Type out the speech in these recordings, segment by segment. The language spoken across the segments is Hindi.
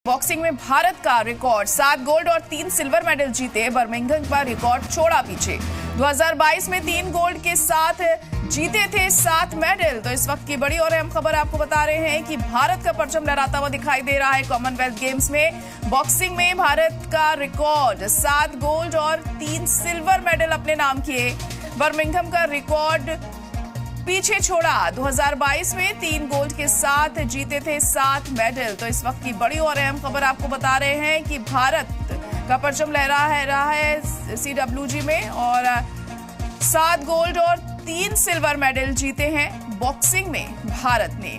बॉक्सिंग में भारत का रिकॉर्ड 7 गोल्ड और 3 सिल्वर मेडल जीते। बर्मिंघम का रिकॉर्ड छोड़ा पीछे। 2022 में 3 गोल्ड के साथ जीते थे 7 मेडल। तो इस वक्त की बड़ी और अहम खबर आपको बता रहे हैं कि भारत का परचम लहराता हुआ दिखाई दे रहा है। कॉमनवेल्थ गेम्स में बॉक्सिंग में भारत का रिकॉर्ड 7 गोल्ड और 3 सिल्वर मेडल अपने नाम किए। बर्मिंघम का रिकॉर्ड पीछे छोड़ा। 2022 में 3 गोल्ड के साथ जीते थे 7 मेडल। तो इस वक्त की बड़ी और अहम खबर आपको बता रहे हैं कि भारत का परचम लहरा रहा है CWG में और 7 गोल्ड और 3 सिल्वर मेडल जीते हैं बॉक्सिंग में भारत ने।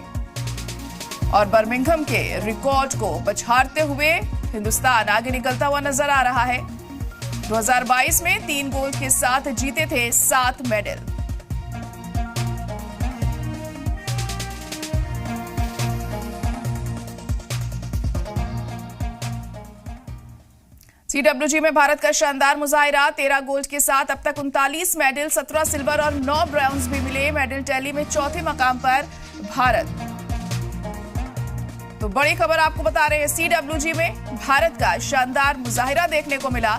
और बर्मिंघम के रिकॉर्ड को पछाड़ते हुए हिंदुस्तान आगे निकलता हुआ नजर आ रहा है। 2022 में 3 गोल्ड के साथ जीते थे 7 मेडल। CWG में भारत का शानदार मुजाहिरा। 13 गोल्ड के साथ अब तक 39 मेडल, 17 सिल्वर और 9 ब्रॉन्ज भी मिले। मेडल टैली में चौथे मकाम पर भारत। तो बड़ी खबर आपको बता रहे हैं, CWG में भारत का शानदार मुजाहिरा देखने को मिला।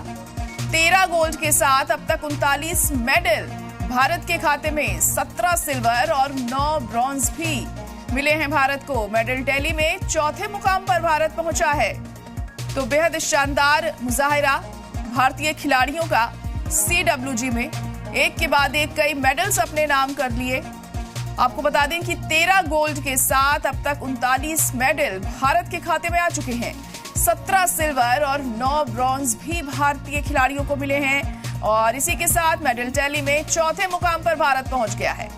13 गोल्ड के साथ अब तक 39 मेडल भारत के खाते में, 17 सिल्वर और 9 ब्रॉन्ज भी मिले हैं भारत को। मेडल टैली में चौथे मुकाम पर भारत पहुंचा है। तो बेहद शानदार मुजाहिरा भारतीय खिलाड़ियों का। CWG में एक के बाद एक कई मेडल्स अपने नाम कर लिए। आपको बता दें कि 13 गोल्ड के साथ अब तक 39 मेडल भारत के खाते में आ चुके हैं। 17 सिल्वर और 9 ब्रॉन्ज भी भारतीय खिलाड़ियों को मिले हैं और इसी के साथ मेडल टैली में चौथे मुकाम पर भारत पहुंच गया है।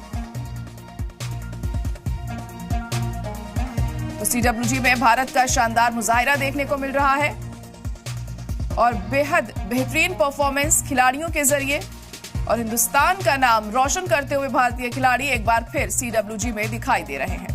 तो CWG में भारत का शानदार मुजाहिरा देखने को मिल रहा है और बेहद बेहतरीन परफॉर्मेंस खिलाड़ियों के जरिए और हिंदुस्तान का नाम रोशन करते हुए भारतीय खिलाड़ी एक बार फिर CWG में दिखाई दे रहे हैं।